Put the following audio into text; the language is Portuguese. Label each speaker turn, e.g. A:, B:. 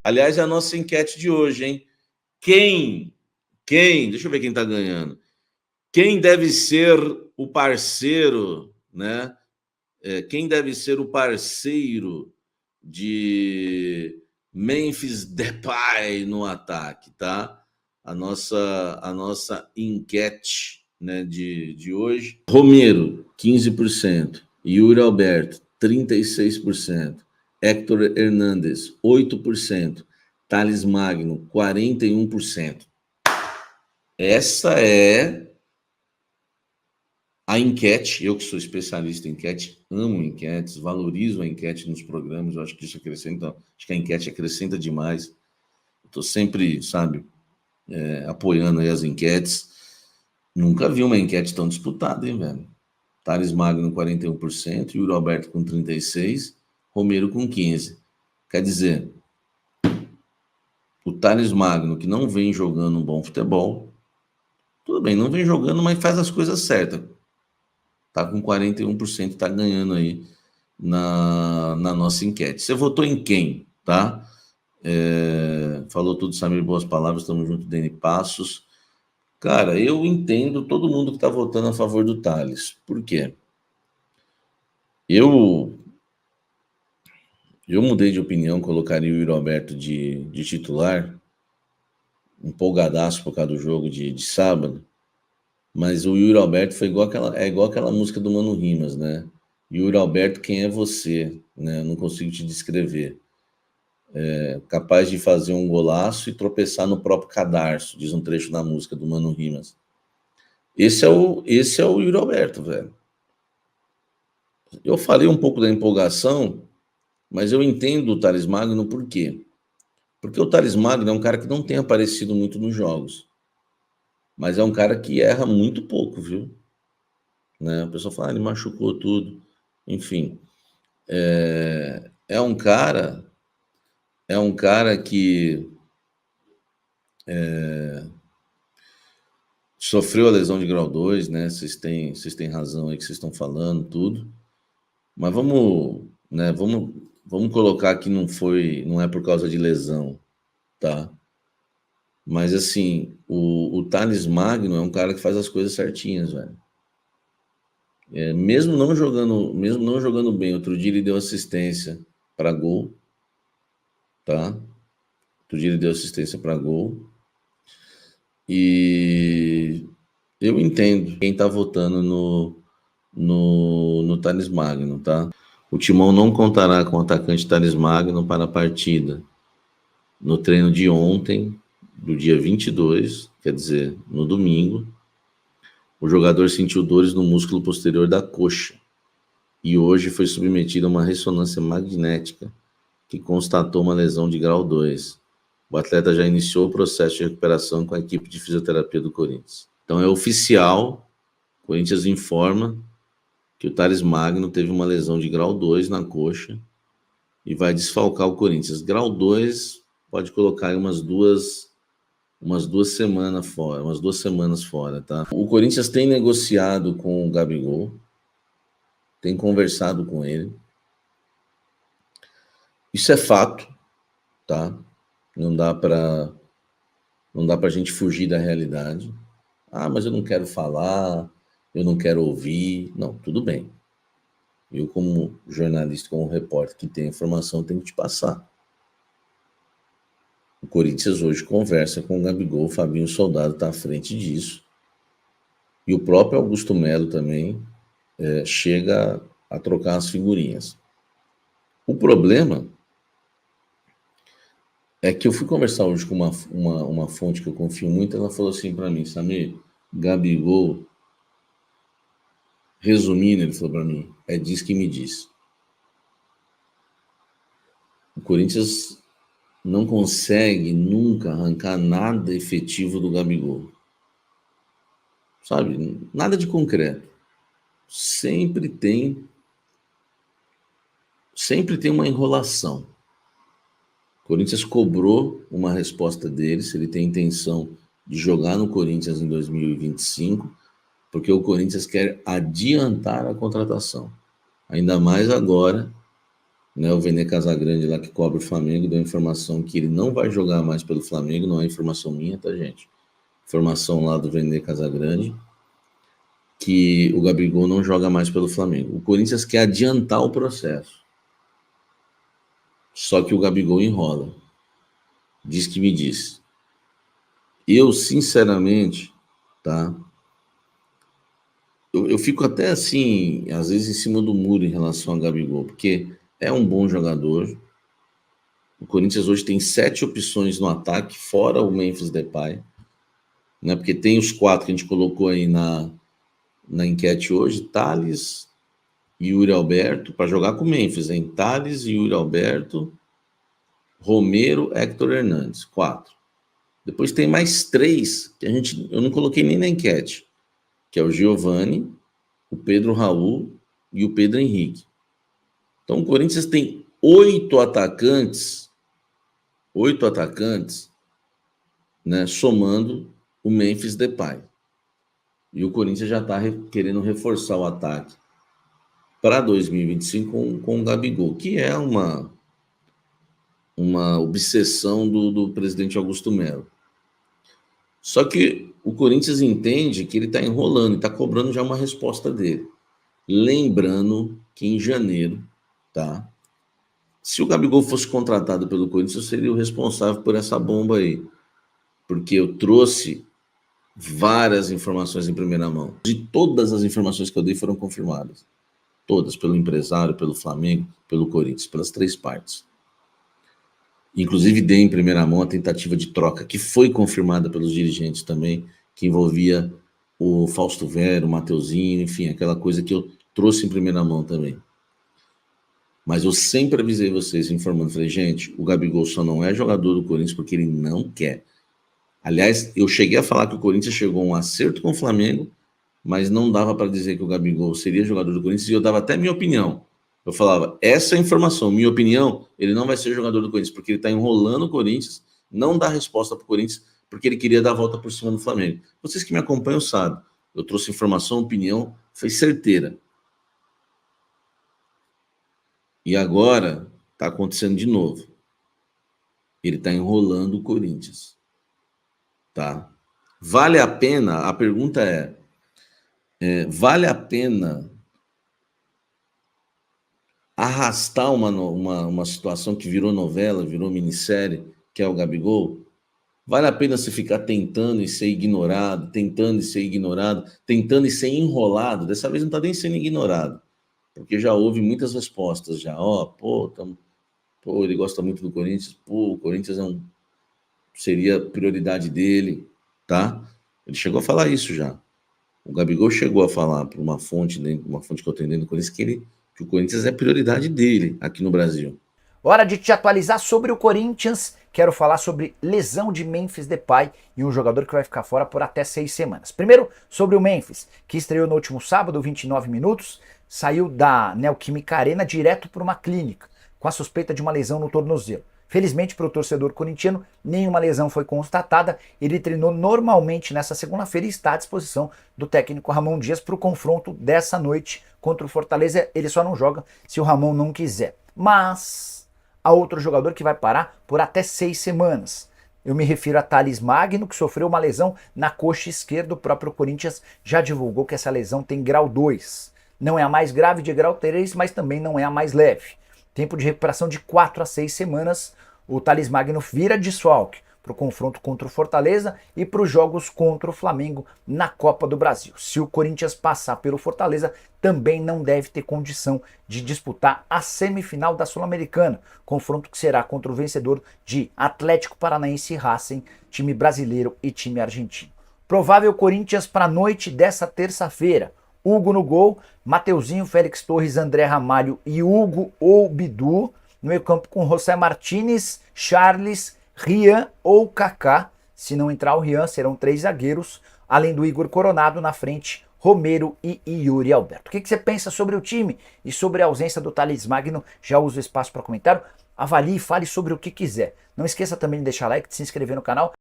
A: Aliás, é a nossa enquete de hoje, hein? Deixa eu ver quem está ganhando. Quem deve ser o parceiro, né? Quem deve ser o parceiro de Memphis Depay no ataque, tá? A nossa enquete, né, de hoje. Romero, 15%. Yuri Alberto, 36%. Héctor Hernandes, 8%. Thales Magno, 41%. Essa é a enquete. Eu que sou especialista em enquete, amo enquetes, valorizo a enquete nos programas, eu acho que isso acrescenta, acho que a enquete acrescenta demais. Estou sempre, sabe, apoiando aí as enquetes. Nunca vi uma enquete tão disputada, hein, velho? Thales Magno, 41%, Yuri Alberto com 36%, Romero com 15%. Quer dizer, o Thales Magno, que não vem jogando um bom futebol, tudo bem, não vem jogando, mas faz as coisas certas. Tá com 41%, tá ganhando aí na nossa enquete. Você votou em quem, tá? Falou tudo, Samir, boas palavras, estamos junto, Deni Passos. Cara, eu entendo todo mundo que está votando a favor do Thales. Por quê? Eu mudei de opinião, colocaria o Yuri Alberto de titular, empolgadaço por causa do jogo de sábado, mas o Yuri Alberto foi igual aquela música do Mano Rimas, né? Yuri Alberto, quem é você? Né? Eu não consigo te descrever. Capaz de fazer um golaço e tropeçar no próprio cadarço, diz um trecho da música do Mano Rimas. Esse é o Yuri Alberto, velho. Eu falei um pouco da empolgação, mas eu entendo o Thales Magno por quê? Porque o Thales Magno é um cara que não tem aparecido muito nos jogos, mas é um cara que erra muito pouco, viu? Né? O pessoal fala, ele machucou tudo, enfim. É um cara que sofreu a lesão de grau 2, né? Vocês têm razão aí que vocês estão falando, tudo. Mas vamos colocar que não é por causa de lesão, tá? Mas assim, o Thales Magno é um cara que faz as coisas certinhas, velho. Mesmo não jogando bem, outro dia ele deu assistência para gol, tá? Outro dia ele deu assistência para gol. E eu entendo quem tá votando no Thales Magno, tá? O Timão não contará com o atacante Thales Magno para a partida. No treino de ontem, do dia 22, quer dizer, no domingo, o jogador sentiu dores no músculo posterior da coxa e hoje foi submetido a uma ressonância magnética que constatou uma lesão de grau 2. O atleta já iniciou o processo de recuperação com a equipe de fisioterapia do Corinthians. Então é oficial, o Corinthians informa que o Thales Magno teve uma lesão de grau 2 na coxa e vai desfalcar o Corinthians. Grau 2 pode colocar aí umas duas semanas fora, tá? O Corinthians tem negociado com o Gabigol, tem conversado com ele. Isso é fato, tá? Não dá pra gente fugir da realidade. Ah, mas eu não quero falar, eu não quero ouvir. Não, tudo bem. Eu, como jornalista, como repórter que tem informação, tenho que te passar. O Corinthians hoje conversa com o Gabigol, o Fabinho Soldado está à frente disso. E o próprio Augusto Melo também chega a trocar as figurinhas. O problema é que eu fui conversar hoje com uma fonte que eu confio muito, ela falou assim para mim, Samir, Gabigol, resumindo, ele falou para mim, diz que me diz. O Corinthians não consegue nunca arrancar nada efetivo do Gabigol. Sabe? Nada de concreto. Sempre tem uma enrolação. O Corinthians cobrou uma resposta dele, se ele tem intenção de jogar no Corinthians em 2025, porque o Corinthians quer adiantar a contratação. Ainda mais agora né? O Vene Casagrande lá que cobre o Flamengo deu informação que ele não vai jogar mais pelo Flamengo, não é informação minha, tá, gente? Informação lá do Vene Casagrande, que o Gabigol não joga mais pelo Flamengo. O Corinthians quer adiantar o processo. Só que o Gabigol enrola. Diz que me disse. Eu, sinceramente, tá? Eu fico até assim, às vezes em cima do muro em relação ao Gabigol, porque é um bom jogador. O Corinthians hoje tem 7 opções no ataque, fora o Memphis Depay, né? Porque tem os 4 que a gente colocou aí na enquete hoje, Thales e Yuri Alberto, para jogar com o Memphis, hein? Thales, Yuri Alberto, Romero, Héctor Hernandes, 4. Depois tem mais 3 que eu não coloquei nem na enquete, que é o Giovani, o Pedro Raul e o Pedro Henrique. Então o Corinthians tem 8 atacantes, né, somando o Memphis Depay. E o Corinthians já está querendo reforçar o ataque para 2025 com o Gabigol, que é uma obsessão do presidente Augusto Melo. Só que o Corinthians entende que ele está enrolando e está cobrando já uma resposta dele. Lembrando que em janeiro, tá? Se o Gabigol fosse contratado pelo Corinthians, eu seria o responsável por essa bomba aí. Porque eu trouxe várias informações em primeira mão. De todas as informações que eu dei foram confirmadas. Todas, pelo empresário, pelo Flamengo, pelo Corinthians, pelas 3 partes. Inclusive dei em primeira mão a tentativa de troca, que foi confirmada pelos dirigentes também, que envolvia o Fausto Vera, o Mateuzinho, enfim, aquela coisa que eu trouxe em primeira mão também. Mas eu sempre avisei vocês, informando, falei, gente, o Gabigol só não é jogador do Corinthians porque ele não quer. Aliás, eu cheguei a falar que o Corinthians chegou a um acerto com o Flamengo, mas não dava para dizer que o Gabigol seria jogador do Corinthians, e eu dava até minha opinião. Eu falava, essa é a informação, minha opinião, ele não vai ser jogador do Corinthians, porque ele está enrolando o Corinthians, não dá resposta para o Corinthians, porque ele queria dar a volta por cima do Flamengo. Vocês que me acompanham sabem, eu trouxe informação, opinião, foi certeira. E agora está acontecendo de novo. Ele está enrolando o Corinthians. Tá? Vale a pena? A pergunta vale a pena arrastar uma situação que virou novela, virou minissérie, que é o Gabigol? Vale a pena você ficar tentando e ser ignorado, tentando e ser enrolado? Dessa vez não está nem sendo ignorado, porque já houve muitas respostas já. Ele gosta muito do Corinthians, o Corinthians seria prioridade dele, tá? Ele chegou a falar isso já. O Gabigol chegou a falar para uma fonte que eu tenho dentro do Corinthians, que o Corinthians é prioridade dele aqui no Brasil.
B: Hora de te atualizar sobre o Corinthians. Quero falar sobre lesão de Memphis Depay e um jogador que vai ficar fora por até 6 semanas. Primeiro, sobre o Memphis, que estreou no último sábado, 29 minutos, saiu da Neoquímica Arena direto para uma clínica, com a suspeita de uma lesão no tornozelo. Felizmente para o torcedor corintiano, nenhuma lesão foi constatada. Ele treinou normalmente nessa segunda-feira e está à disposição do técnico Ramon Dias para o confronto dessa noite contra o Fortaleza. Ele só não joga se o Ramon não quiser. Mas há outro jogador que vai parar por até 6 semanas. Eu me refiro a Thales Magno, que sofreu uma lesão na coxa esquerda. O próprio Corinthians já divulgou que essa lesão tem grau 2. Não é a mais grave de grau 3, mas também não é a mais leve. Tempo de recuperação de 4 a 6 semanas. O Thales Magno vira desfalque para o confronto contra o Fortaleza e para os jogos contra o Flamengo na Copa do Brasil. Se o Corinthians passar pelo Fortaleza, também não deve ter condição de disputar a semifinal da Sul-Americana, confronto que será contra o vencedor de Atlético Paranaense e Racing, time brasileiro e time argentino. Provável Corinthians para a noite dessa terça-feira. Hugo no gol, Mateuzinho, Félix Torres, André Ramalho e Hugo ou Bidu. No meio campo com José Martínez, Charles, Rian ou Kaká. Se não entrar o Rian, serão 3 zagueiros, além do Igor Coronado na frente, Romero e Yuri Alberto. O que você pensa sobre o time e sobre a ausência do Thales Magno? Já uso o espaço para comentário. Avalie e fale sobre o que quiser. Não esqueça também de deixar like, de se inscrever no canal.